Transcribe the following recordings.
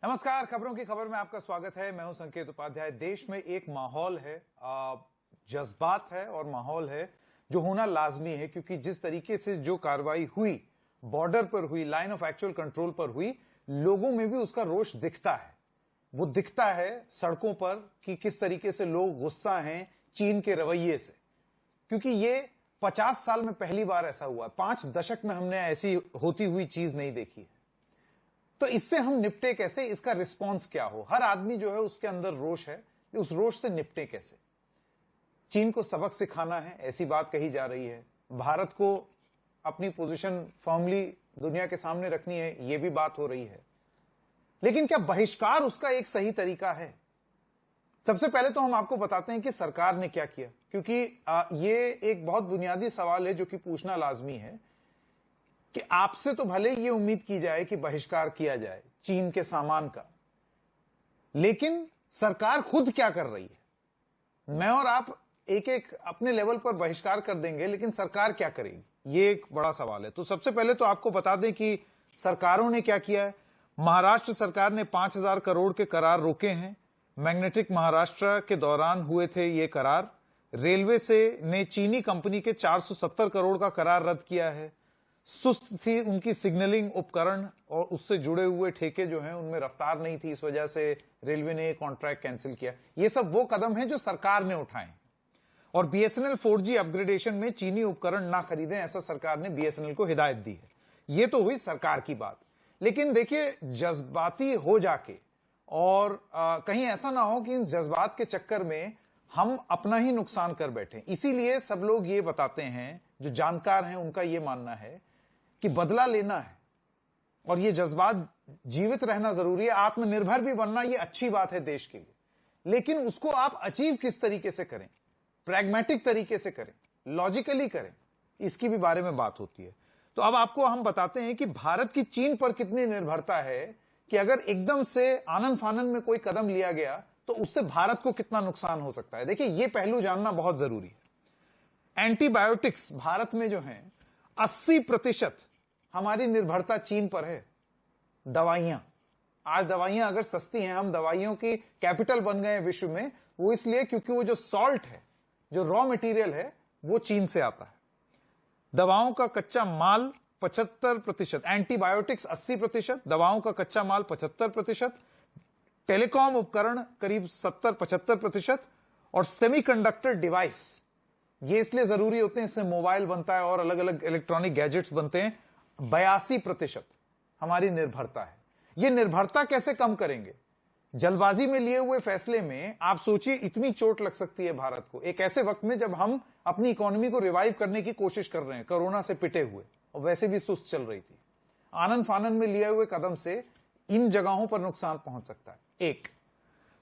नमस्कार, खबरों की खबर में आपका स्वागत है। मैं हूं संकेत उपाध्याय। देश में एक माहौल है, जज्बात है और माहौल है जो होना लाजमी है, क्योंकि जिस तरीके से जो कार्रवाई हुई, बॉर्डर पर हुई, लाइन ऑफ एक्चुअल कंट्रोल पर हुई, लोगों में भी उसका रोष दिखता है। वो दिखता है सड़कों पर कि किस तरीके से लोग गुस्सा हैं चीन के रवैये से, क्योंकि ये 50 साल में पहली बार ऐसा हुआ। 5 दशक में हमने ऐसी होती हुई चीज नहीं देखी है। तो इससे हम निपटे कैसे, इसका रिस्पॉन्स क्या हो? हर आदमी जो है उसके अंदर रोष है, उस रोष से निपटे कैसे? चीन को सबक सिखाना है, ऐसी बात कही जा रही है। भारत को अपनी पोजीशन फर्मली दुनिया के सामने रखनी है, यह भी बात हो रही है। लेकिन क्या बहिष्कार उसका एक सही तरीका है? सबसे पहले तो हम आपको बताते हैं कि सरकार ने क्या किया, क्योंकि ये एक बहुत बुनियादी सवाल है जो कि पूछना लाजमी है कि आपसे तो भले ये उम्मीद की जाए कि बहिष्कार किया जाए चीन के सामान का, लेकिन सरकार खुद क्या कर रही है? मैं और आप एक एक अपने लेवल पर बहिष्कार कर देंगे, लेकिन सरकार क्या करेगी, ये एक बड़ा सवाल है। तो सबसे पहले तो आपको बता दें कि सरकारों ने क्या किया है। महाराष्ट्र सरकार ने 5,000 करोड़ के करार रोके हैं। मैग्नेटिक महाराष्ट्र के दौरान हुए थे ये करार। रेलवे से ने चीनी कंपनी के 470 करोड़ का करार रद्द किया है। सुस्त थी उनकी सिग्नलिंग उपकरण और उससे जुड़े हुए ठेके जो हैं उनमें रफ्तार नहीं थी, इस वजह से रेलवे ने कॉन्ट्रैक्ट कैंसिल किया। ये सब वो कदम हैं जो सरकार ने उठाए। और बीएसएनएल 4G अपग्रेडेशन में चीनी उपकरण ना खरीदें, ऐसा सरकार ने बीएसएनएल को हिदायत दी है। ये तो हुई सरकार की बात। लेकिन देखिए, जज्बाती हो जाके और कहीं ऐसा ना हो कि इन जज्बात के चक्कर में हम अपना ही नुकसान कर बैठे। इसीलिए सब लोग ये बताते हैं, जो जानकार हैं उनका ये मानना है कि बदला लेना है और ये जज्बात जीवित रहना जरूरी है। आत्मनिर्भर भी बनना ये अच्छी बात है देश के लिए, लेकिन उसको आप अचीव किस तरीके से करें, प्रैग्मेटिक तरीके से करें, लॉजिकली करें, इसकी भी बारे में बात होती है। तो अब आपको हम बताते हैं कि भारत की चीन पर कितनी निर्भरता है कि अगर एकदम से आनन फानन में कोई कदम लिया गया तो उससे भारत को कितना नुकसान हो सकता है। देखिए, यह पहलू जानना बहुत जरूरी है। एंटीबायोटिक्स भारत में जो है 80% हमारी निर्भरता चीन पर है। दवाइयां, आज दवाइयां अगर सस्ती हैं, हम दवाइयों की कैपिटल बन गए हैं विश्व में, वो इसलिए क्योंकि वो जो सॉल्ट है, जो रॉ मटेरियल है, वो चीन से आता है। दवाओं का कच्चा माल 75%, एंटीबायोटिक्स 80%, दवाओं का कच्चा माल 75%, टेलीकॉम उपकरण करीब 70-75% और सेमीकंडक्टर डिवाइस, ये इसलिए जरूरी होते हैं, इससे मोबाइल बनता है और अलग अलग इलेक्ट्रॉनिक गैजेट्स बनते हैं। 82% हमारी निर्भरता है। ये निर्भरता कैसे कम करेंगे? जल्दबाजी में लिए हुए फैसले में आप सोचिए इतनी चोट लग सकती है भारत को, एक ऐसे वक्त में जब हम अपनी इकोनॉमी को रिवाइव करने की कोशिश कर रहे हैं, कोरोना से पिटे हुए, और वैसे भी सुस्त चल रही थी। आनन फानन में लिए हुए कदम से इन जगहों पर नुकसान पहुंच सकता है। एक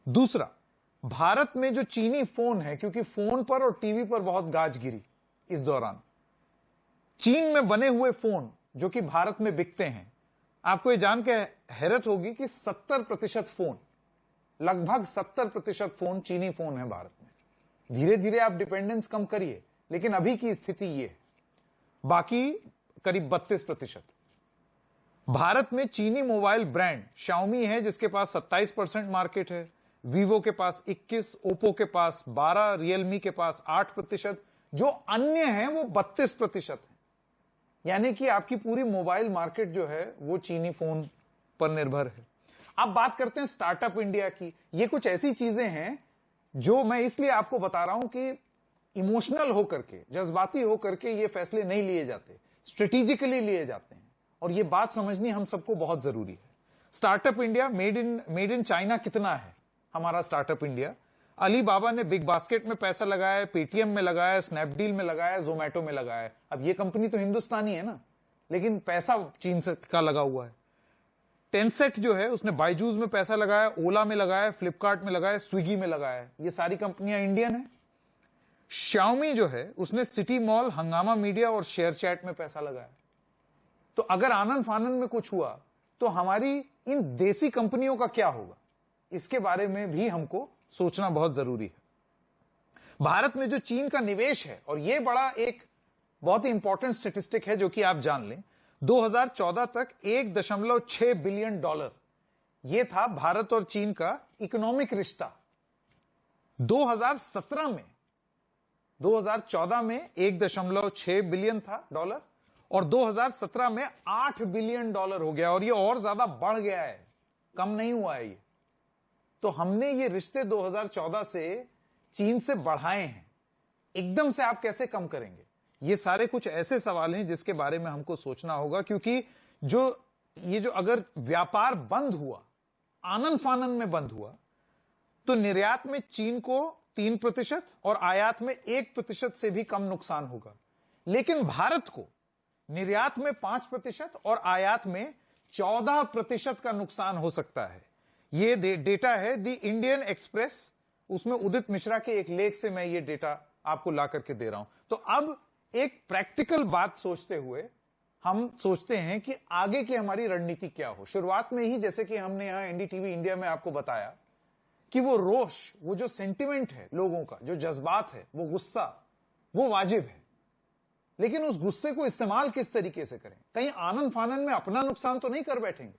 दूसरा, भारत में जो चीनी फोन है, क्योंकि फोन पर और टीवी पर बहुत गाज गिरी इस दौरान, चीन में बने हुए फोन जो कि भारत में बिकते हैं, आपको यह जान के हैरत होगी कि 70% फोन, लगभग 70% फोन चीनी फोन है भारत में। धीरे धीरे आप डिपेंडेंस कम करिए, लेकिन अभी की स्थिति यह है। बाकी करीब 32%। भारत में चीनी मोबाइल ब्रांड शाओमी है जिसके पास 27% मार्केट है, वीवो के पास 21%, ओप्पो के पास 12%, रियलमी के पास 8%, जो अन्य हैं वो 32% है। यानी कि आपकी पूरी मोबाइल मार्केट जो है वो चीनी फोन पर निर्भर है। अब बात करते हैं स्टार्टअप इंडिया की। ये कुछ ऐसी चीजें हैं जो मैं इसलिए आपको बता रहा हूं कि इमोशनल होकर के, जज्बाती होकर के ये फैसले नहीं लिए जाते, स्ट्रेटेजिकली लिए जाते हैं, और ये बात समझनी हम सबको बहुत जरूरी है। Startup India, made in China कितना है हमारा स्टार्टअप इंडिया? अलीबाबा ने बिग बास्केट में पैसा लगाया, पेटीएम में लगाया, स्नैपडील में लगाया, जोमेटो में लगाया। अब ये कंपनी तो हिंदुस्तानी है ना, लेकिन पैसा चीन से का लगा हुआ है। टेंसेट जो है उसने बायजूस में पैसा लगाया, ओला में लगाया, फ्लिपकार्ट में लगाया, स्विगी में लगाया। ये सारी कंपनियां इंडियन है। शाओमी जो है उसने सिटी मॉल, हंगामा मीडिया और शेयर चैट में पैसा लगाया। तो अगर आनन फानन में कुछ हुआ तो हमारी इन देसी कंपनियों का क्या होगा, इसके बारे में भी हमको सोचना बहुत जरूरी है। भारत में जो चीन का निवेश है, और यह बड़ा एक बहुत ही इंपॉर्टेंट स्टेटिस्टिक है जो कि आप जान लें, 2014 तक $1.6 बिलियन, यह था भारत और चीन का इकोनॉमिक रिश्ता। 2017 में 2014 में 1.6 बिलियन था डॉलर और 2017 में 8 बिलियन डॉलर हो गया और ये और ज्यादा बढ़ गया है, कम नहीं हुआ है ये। तो हमने ये रिश्ते 2014 से चीन से बढ़ाए हैं, एकदम से आप कैसे कम करेंगे? ये सारे कुछ ऐसे सवाल हैं जिसके बारे में हमको सोचना होगा, क्योंकि जो अगर व्यापार बंद हुआ, आनन फानन में बंद हुआ, तो निर्यात में चीन को 3% और आयात में 1% से भी कम नुकसान होगा। लेकिन भारत को निर्यात में 5% और आयात में 14% का नुकसान हो सकता है। यह डेटा है द इंडियन एक्सप्रेस, उसमें उदित मिश्रा के एक लेख से मैं ये डेटा आपको ला करके दे रहा हूं। तो अब एक प्रैक्टिकल बात सोचते हुए हम सोचते हैं कि आगे की हमारी रणनीति क्या हो। शुरुआत में ही जैसे कि हमने यहां एनडीटीवी इंडिया में आपको बताया कि वो रोष, वो जो सेंटिमेंट है लोगों का, जो जज्बात है, वो गुस्सा, वो वाजिब है, लेकिन उस गुस्से को इस्तेमाल किस तरीके से करें? कहीं आनन फानन में अपना नुकसान तो नहीं कर बैठेंगे।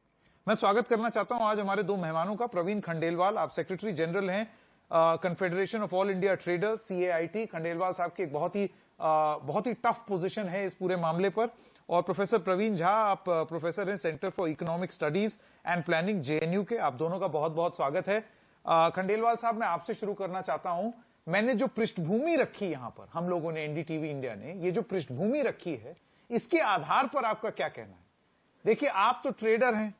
मैं स्वागत करना चाहता हूं आज हमारे दो मेहमानों का। प्रवीण खंडेलवाल, आप सेक्रेटरी जनरल हैं confederation of all India traders, CAIT। Khandelwal साहब की एक बहुत ही टफ पोजीशन है इस पूरे मामले पर। और प्रोफेसर प्रवीण झा, आप प्रोफेसर हैं centre for economic studies and planning, JNU के। आप दोनों का बहुत बहुत स्वागत है। खंडेलवाल साहब, मैं आपसे शुरू करना चाहता हूं। मैंने जो पृष्ठभूमि रखी यहां पर, हम लोगों ने, एनडीटीवी इंडिया ने ये जो पृष्ठभूमि रखी है, इसके आधार पर आपका क्या कहना है? देखिए, आप तो ट्रेडर हैं,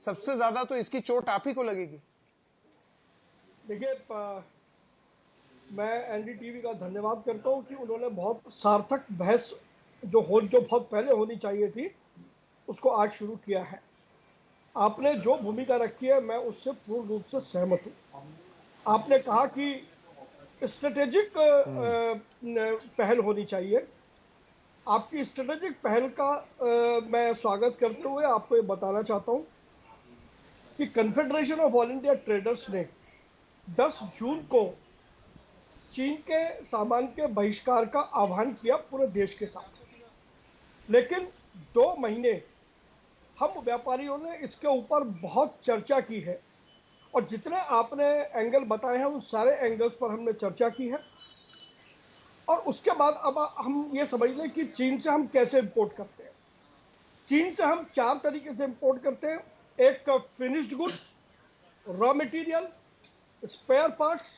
सबसे ज्यादा तो इसकी चोट आप ही को लगेगी। देखिए, मैं एनडीटीवी का धन्यवाद करता हूं कि उन्होंने बहुत सार्थक बहस जो बहुत पहले होनी चाहिए थी, उसको आज शुरू किया है। आपने जो भूमिका रखी है, मैं उससे पूर्ण रूप से सहमत हूं। आपने कहा कि स्ट्रेटेजिक पहल होनी चाहिए। आपकी स्ट्रेटेजिक पहल का मैं स्वागत करते हुए आपको ये बताना चाहता हूं कि confederation of all India traders ने 10 जून को चीन के सामान के बहिष्कार का आह्वान किया पूरे देश के साथ। लेकिन 2 महीने हम व्यापारियों ने इसके ऊपर बहुत चर्चा की है और जितने आपने एंगल बताए हैं उन सारे एंगल्स पर हमने चर्चा की है। और उसके बाद अब हम ये समझ लें कि चीन से हम कैसे इंपोर्ट करते हैं। चीन से हम 4 तरीके से इंपोर्ट करते हैं। एक finished goods, raw material, spare parts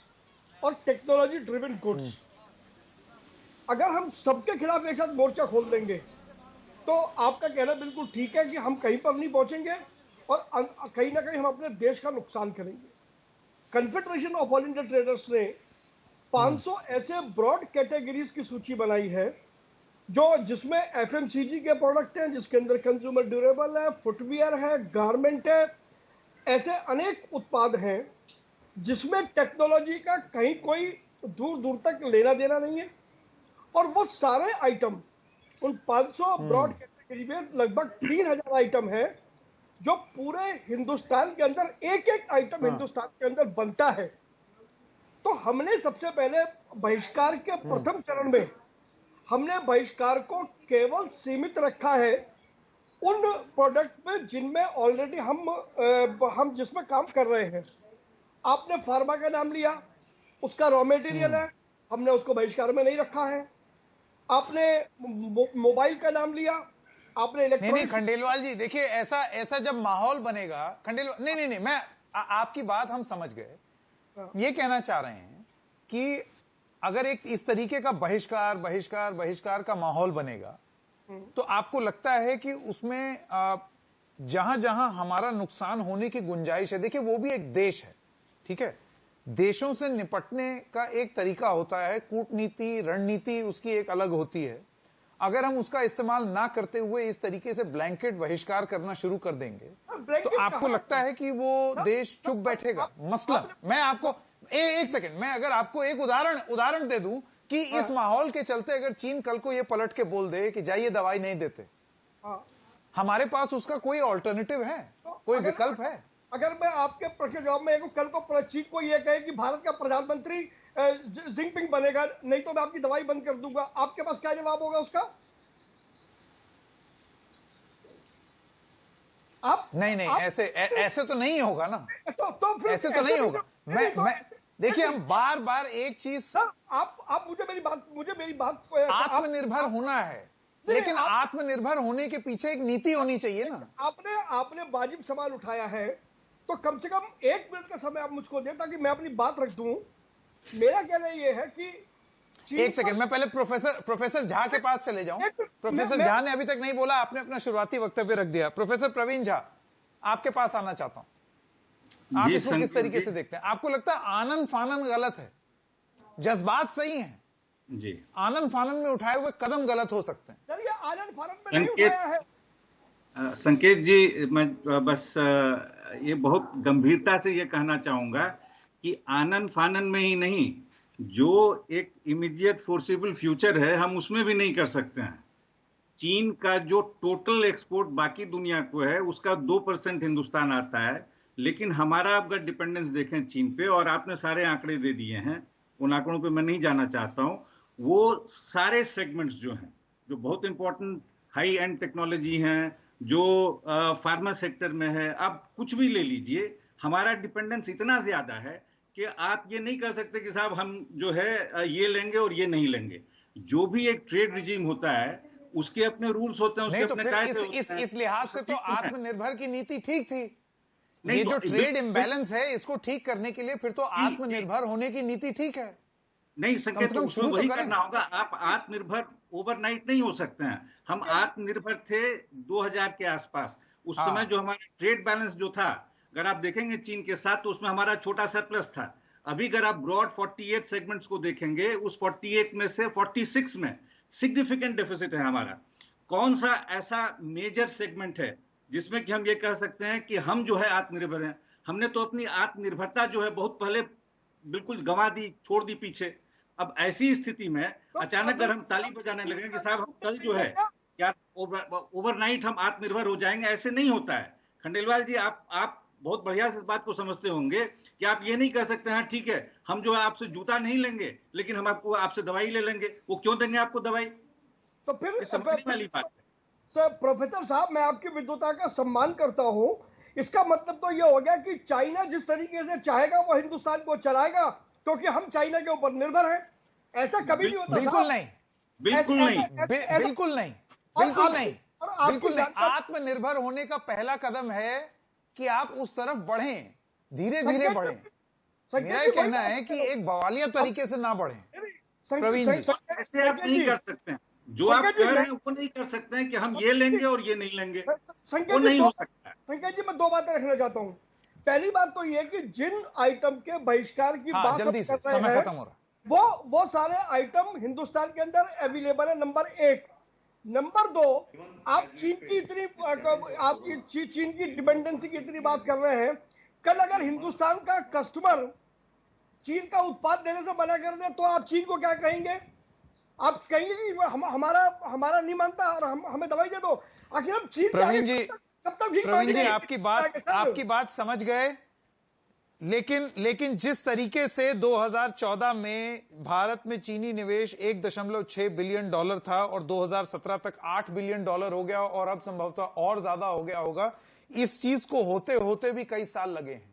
और टेक्नोलॉजी ड्रिवन गुड्स। अगर हम सबके खिलाफ एक साथ मोर्चा खोल देंगे तो आपका कहना बिल्कुल ठीक है कि हम कहीं पर नहीं पहुंचेंगे और कहीं ना कहीं हम अपने देश का नुकसान करेंगे। Confederation of all India traders ने 500 ऐसे ब्रॉड कैटेगरीज की सूची बनाई है जिसमें FMCG के प्रोडक्ट हैं, जिसके अंदर कंज्यूमर ड्यूरेबल है, फुटवियर है, गारमेंट है। ऐसे अनेक उत्पाद हैं जिसमें टेक्नोलॉजी का कहीं कोई दूर दूर तक लेना देना नहीं है। और वो सारे आइटम, उन 500 ब्रॉड कैटेगरी में लगभग 3000 आइटम है जो पूरे हिंदुस्तान के अंदर एक आइटम हिंदुस्तान के अंदर बनता है। तो हमने सबसे पहले बहिष्कार के प्रथम चरण में हमने बहिष्कार को केवल सीमित रखा है उन प्रोडक्ट में जिनमें ऑलरेडी हम जिसमें काम कर रहे हैं। आपने फार्मा का नाम लिया, उसका रॉ मटेरियल है, हमने उसको बहिष्कार में नहीं रखा है। आपने मोबाइल का नाम लिया, आपने इलेक्ट्रॉनिक। नहीं खंडेलवाल जी, देखिए ऐसा जब माहौल बनेगा, खंडेलवाल नहीं, मैं आपकी बात हम समझ गए। ये कहना चाह रहे हैं कि अगर एक इस तरीके का बहिष्कार का माहौल बनेगा तो आपको लगता है कि उसमें जहां जहां हमारा नुकसान होने की गुंजाइश है, देखिए वो भी एक देश है, ठीक है, देशों से निपटने का एक तरीका होता है, कूटनीति, रणनीति उसकी एक अलग होती है। अगर हम उसका इस्तेमाल ना करते हुए इस तरीके से ब्लैंकेट बहिष्कार करना शुरू कर देंगे तो आपको लगता है कि वो देश चुप बैठेगा? मसलन मैं आपको एक सेकंड, मैं अगर आपको एक उदाहरण दे दूं कि इस माहौल के चलते अगर चीन कल को ये पलट के बोल दे कि जाइए दवाई नहीं देते, हमारे पास उसका कोई ऑल्टरनेटिव है, कोई विकल्प है? अगर मैं आपके प्रश्न जवाब में कल को चीन को यह कहे कि भारत का प्रधानमंत्री जिनपिंग बनेगा, नहीं तो मैं आपकी दवाई बंद कर दूंगा, आपके पास क्या जवाब होगा उसका? आप नहीं आप, ऐसे तो नहीं होगा ना। तो फिर ऐसे तो नहीं होगा। मैं देखिए, हम बार बार एक चीज, सर आप मुझे मेरी बात आत्मनिर्भर होना है, लेकिन आत्मनिर्भर होने के पीछे एक नीति होनी चाहिए ना। आपने वाजिब सवाल उठाया है, तो कम से कम 1 मिनट का समय आप मुझको दें ताकि मैं अपनी बात रख दूं। मेरा कहना यह है कि एक सेकंड, मैं पहले प्रोफेसर झा के पास चले जाऊं। प्रोफेसर झा ने अभी तक नहीं बोला, आपने अपना शुरुआती वक्तव्य रख दिया। प्रोफेसर प्रवीण झा, आपके पास आना चाहता हूं। आप इसको किस तरीके से देखते हैं? आपको लगता है आनन फानन गलत है, जज्बात सही हैं जी, आनन फानन में उठाए हुए कदम गलत हो सकते हैं? चलिए, आनन फानन में नहीं उठाया है। संकेत जी, मैं बस ये बहुत गंभीरता से ये कहना चाहूंगा कि आनन फानन में ही नहीं, जो एक इमीडिएट फोर्सेबल फ्यूचर है हम उसमें भी नहीं कर सकते हैं। चीन का जो टोटल एक्सपोर्ट बाकी दुनिया को है उसका 2% हिंदुस्तान आता है, लेकिन हमारा अगर डिपेंडेंस देखें चीन पे, और आपने सारे आंकड़े दे दिए हैं, उन आंकड़ों पे मैं नहीं जाना चाहता हूं। वो सारे सेगमेंट्स जो हैं, जो बहुत इंपॉर्टेंट हाई एंड टेक्नोलॉजी हैं, जो फार्मा सेक्टर में है, आप कुछ भी ले लीजिए, हमारा डिपेंडेंस इतना ज्यादा है कि आप ये नहीं कर सकते कि साहब हम जो है ये लेंगे और ये नहीं लेंगे। जो भी एक ट्रेड रिजीम होता है उसके अपने रूल्स होते हैं, उसके अपने कायदे होते हैं। इस लिहाज से तो आत्मनिर्भर की नीति ठीक थी। नहीं, ये तो जो ट्रेड इम्बैलेंस है इसको ठीक करने के लिए फिर तो आत्मनिर्भर होने की नीति ठीक है। नहीं संकेत, तो उसमें वही करना होगा। आप आत्मनिर्भर ओवरनाइट नहीं हो सकते हैं। हम आत्मनिर्भर थे 2000 के आसपास। उस समय जो हमारा ट्रेड बैलेंस जो था, अगर आप देखेंगे चीन के साथ, तो उसमें हमारा छोटा सरप्लस था। अभी अगर आप ब्रॉड 48 सेगमेंट्स को देखेंगे, उस 48 में से 46 में सिग्निफिकेंट डेफिसिट है हमारा। कौन सा ऐसा मेजर सेगमेंट है जिसमें कि हम ये कह सकते हैं कि हम जो है आत्मनिर्भर हैं? हमने तो अपनी आत्मनिर्भरता जो है बहुत पहले बिल्कुल गंवा दी, छोड़ दी पीछे। अब ऐसी स्थिति में अचानक अगर हम ताली बजाने लगे कि साहब हम कल जो है क्या ओवरनाइट हम आत्मनिर्भर हो जाएंगे, ऐसे नहीं होता है। खंडेलवाल जी, आप बहुत बढ़िया से इस बात को समझते होंगे कि आप ये नहीं कह सकते हैं ठीक है हम जो है आपसे जूता नहीं लेंगे लेकिन हम आपको आपसे दवाई ले लेंगे। वो क्यों देंगे आपको दवाई? तो फिर समझने वाली बात है। सर प्रोफेसर साहब, मैं आपकी विद्वता का सम्मान करता हूं। इसका मतलब तो यह हो गया कि चाइना जिस तरीके से चाहेगा वो हिंदुस्तान को चलाएगा, क्योंकि हम चाइना के ऊपर निर्भर हैं। ऐसा कभी नहीं होता। बिल्कुल नहीं, बिल्कुल नहीं, बिल्कुल नहीं, बिल्कुल नहीं, बिल्कुल नहीं। आत्मनिर्भर होने का पहला कदम है कि आप उस तरफ बढ़ें, धीरे धीरे बढ़ें। मेरा ये कहना है कि एक बवालिया तरीके से ना बढ़ें। प्रवीण जी, ऐसे आप नहीं कर सकते हैं। जो आप कह रहे हैं वो नहीं कर सकते हैं कि हम ये लेंगे और ये नहीं लेंगे, वो नहीं हो सकता। संकेत जी, मैं 2 बातें रखना चाहता हूं। पहली बात तो ये कि जिन आइटम के बहिष्कार की बात जल्दी से, समय खत्म हो रहा, वो सारे आइटम हिंदुस्तान के अंदर अवेलेबल है, नंबर 1। नंबर 2, आप चीन की डिपेंडेंसी की इतनी बात कर रहे हैं। कल अगर हिंदुस्तान का कस्टमर चीन का उत्पाद देने से मना कर दे तो आप चीन को क्या कहेंगे? आप कहेंगे कि हमारा नहीं मानता और हमें दवाई दे दो। आखिर हम चीन प्रवीण जी, कब तक प्रवीण जी आपकी बात समझ गए, लेकिन जिस तरीके से 2014 में भारत में चीनी निवेश $1.6 बिलियन था और 2017 तक $8 बिलियन हो गया और अब संभवतः और ज्यादा हो गया होगा। इस चीज को होते होते भी कई साल लगे हैं।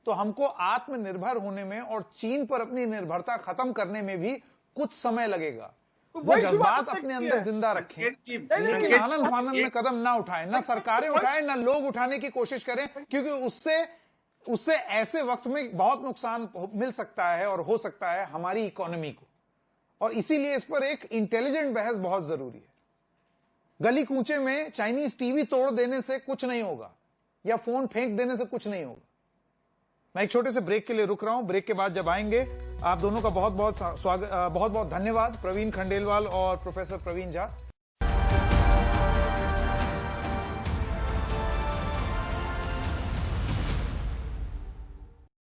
तो हमको आत्मनिर्भर होने में और चीन पर अपनी निर्भरता खत्म करने में भी कुछ समय लगेगा। वो जज्बात अपने अंदर जिंदा रखें, लेकिन आनन फानन में कदम ना उठाएं, ना सरकारें उठाएं, ना लोग उठाने की कोशिश करें, क्योंकि उससे ऐसे वक्त में बहुत नुकसान मिल सकता है और हो सकता है हमारी इकोनॉमी को। और इसीलिए इस पर एक इंटेलिजेंट बहस बहुत जरूरी है। गली कूचे में चाइनीज टीवी तोड़ देने से कुछ नहीं होगा या फोन फेंक देने से कुछ नहीं होगा। मैं एक छोटे से ब्रेक के लिए रुक रहा हूं। ब्रेक के बाद जब आएंगे, आप दोनों का बहुत बहुत स्वागत, बहुत बहुत धन्यवाद, प्रवीण खंडेलवाल और प्रोफेसर प्रवीण झा।